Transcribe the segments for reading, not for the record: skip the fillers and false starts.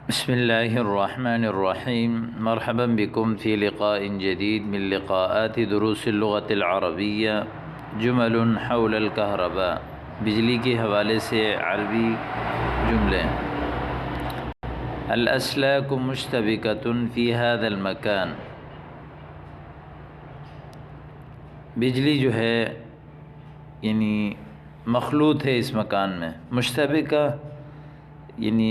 بسم الله الرحمن الرحيم. مرحبا بكم في لقاء جديد من لقاءات دروس اللغة العربية. جمل حول الكهرباء، بجلی کے حوالے سے عربی جملے. الأسلاك مشتبكة في هذا المكان. بجلی جو ہے یعنی مخلوط ہے اس مکان میں. مشتبکہ یعنی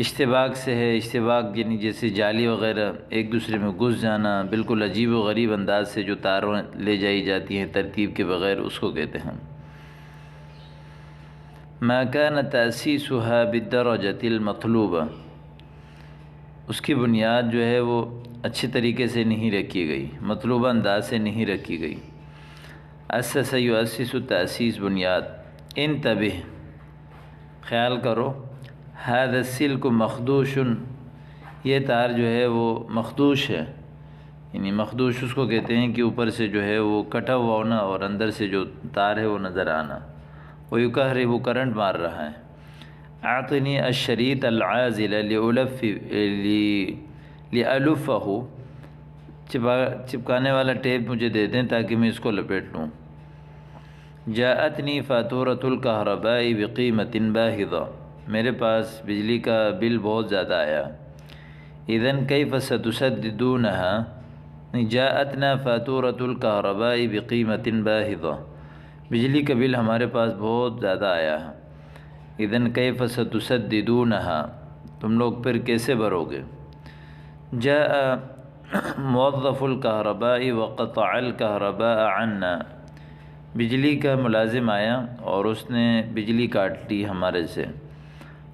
اشتباک سے ہے. اشتباک یعنی جیسے جالی وغیرہ ایک دوسرے میں گھس جانا، بالکل عجیب و غریب انداز سے جو تاروں لے جائی جاتی ہیں ترتیب کے بغیر، اس کو کہتے ہیں. ما كان تأسيسها بالدرجة المطلوبة، اس کی بنیاد جو ہے وہ اچھے طریقے سے نہیں رکھی گئی، مطلوبہ انداز سے نہیں رکھی گئی. اسس یؤسس تأسیس، بنیاد. انتبہ، خیال کرو. هذا السلك مخدوش، یہ تار جو ہے وہ مخدوش ہے. یعنی مخدوش اس کو کہتے ہیں کہ اوپر سے جو ہے وہ کٹا ہوا ہونا اور اندر سے جو تار ہے وہ نظر آنا. ويكهرب، وہ کرنٹ مار رہا ہے. اعطنی الشریط العازل لألفه، چپکانے والا ٹیپ مجھے دے دیں تاکہ میں اس کو لپیٹ لوں. جاءتنی فاتورة الكهرباء بقیمة باہظة، میرے پاس بجلی کا بل بہت زیادہ آیا. اذن کیف ستسددونها، جاءتنا فاتورة الكهرباء بقیمة باہظة، بجلی کا بل ہمارے پاس بہت زیادہ آیا ہے. اذن کیف ستسددونها، تم لوگ پھر کیسے بھرو گے. جاء موظف الكهرباء وقطع الكهرباء عنا، بجلی کا ملازم آیا اور اس نے بجلی کاٹ لی ہمارے سے.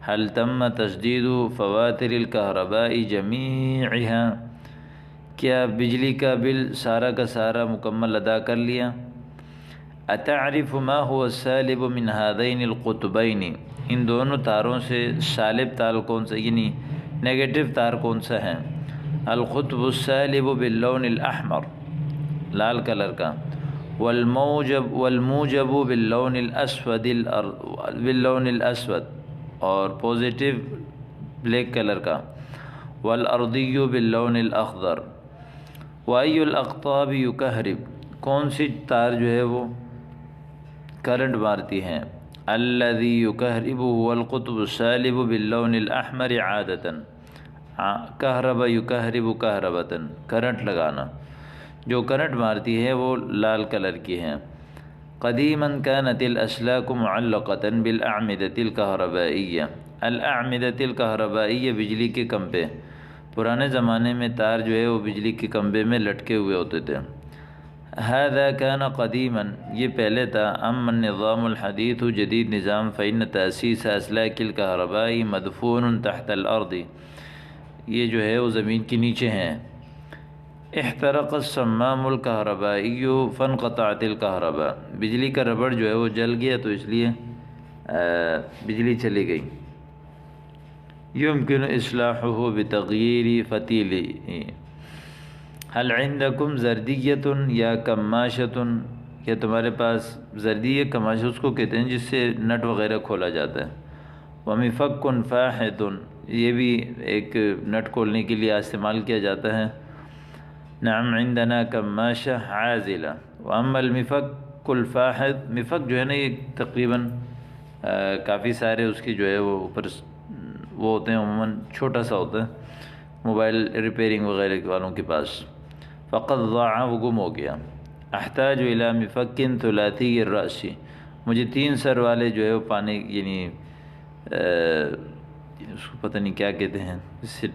هل تم تسدید فواتر الكهرباء جميعها، کیا بجلی کا بل سارا کا سارا مکمل ادا کر لیا. اتعرف ما هو السالب من هذين القطبين، ان دونوں تاروں سے سالب تار کون سا، یعنی نیگیٹو تار کون سا ہے. القطب السالب باللون الاحمر، لال کلر کا. والموجب باللون الاسود، اور پوزیٹیو بلیک کلر کا. والارضی باللون الاخضر. وائی الاقطاب یکہرب، کون سی تار جو ہے وہ کرنٹ مارتی ہیں. الذی یکہرب هو القطب السالب باللون الاحمر عادتا. کہرب یکہرب کہربتا، کرنٹ لگانا. جو کرنٹ مارتی ہے وہ لال کلر کی ہیں. قدیما كانت الاسلاك معلقة بالاعمدة الكهربائية. الاعمدة الكهربائية، بجلی کے کمبے. پرانے زمانے میں تار جو ہے وہ بجلی کے کمبے میں لٹکے ہوئے ہوتے تھے. هذا كان قدیما، یہ پہلے تھا. اما النظام الحدیث، جدید نظام. فإن تأسیس اسلاک الكهرباء مدفون تحت الارض، یہ جو ہے وہ زمین کے نیچے ہیں. احترق الصمام الكهربائي فانقطعت الكهرباء، بجلی کا ربڑ جو ہے وہ جل گیا تو اس لیے بجلی چلی گئی. يمكن اصلاحه بتغییر فتیل. هل عندكم زردیة یا کماشة، کیا تمہارے پاس زردیہ کماشہ اس کو کہتے ہیں جس سے نٹ وغیرہ کھولا جاتا ہے. ومفک فاحط، یہ بھی ایک نٹ کھولنے کے لیے استعمال کیا جاتا ہے. نعم عندنا کماشہ عازلہ. واما المفک الفاحط، مفک جو ہے نا یہ تقریباً کافی سارے اس کی جو ہے وہ اوپر وہ ہوتے ہیں، عموماً چھوٹا سا ہوتا ہے، موبائل ریپیرنگ وغیرہ والوں کے پاس. فقط ضاع، وہ گم ہو گیا. احتاج الی مفک ثلاثی الراس، مجھے 3 سر والے جو ہے وہ پانے، یعنی اس کو پتہ نہیں کیا کہتے ہیں، اس سے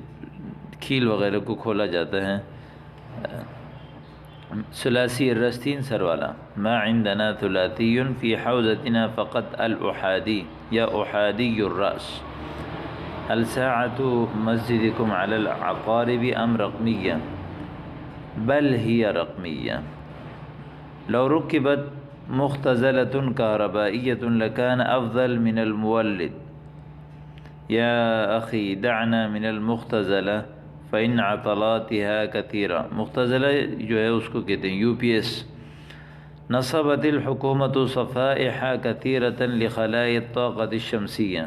کھیل وغیرہ کو کھولا جاتا ہے. ثلاثی الراس، 3 سر والا. ما عندنا ثلاثی فی حوزتنا فقط الاحادی یا احادی الراس. هل ساعة مسجدكم على العقارب ام رقمية؟ بل هي رقمية. لو ركبت مختزلة كهربائية لكان أفضل من المولد. يا أخي دعنا من المختزلة فإن عطلاتها كثيرة. مختزلہ جو ہے اس کو کہتے ہیں UPS. نصبت الحکومة صفائح كثيرة لخلاء الطاقة الشمسية،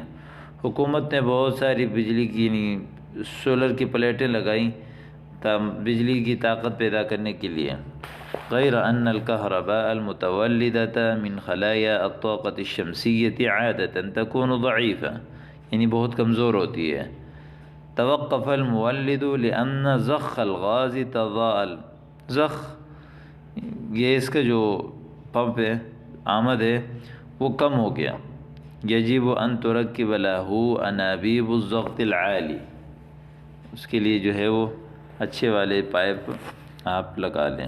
حکومت نے بہت ساری بجلی کی سولر کی پلیٹیں لگائیں بجلی کی طاقت پیدا کرنے کے لیے. غیر ان الكهرباء المتولدة من خلايا الطاقة الشمسية عادة تكون ضعيفة، یعنی بہت کمزور ہوتی ہے. توقف المولد لأن ضخ الغاز تضاءل، ضخ گیس کا جو پمپ ہے آمد ہے وہ کم ہو گیا. یجب ان ترکب له انابیب الضغط العالی، اس کے لیے جو ہے وہ اچھے والے پائپ آپ لگا لیں.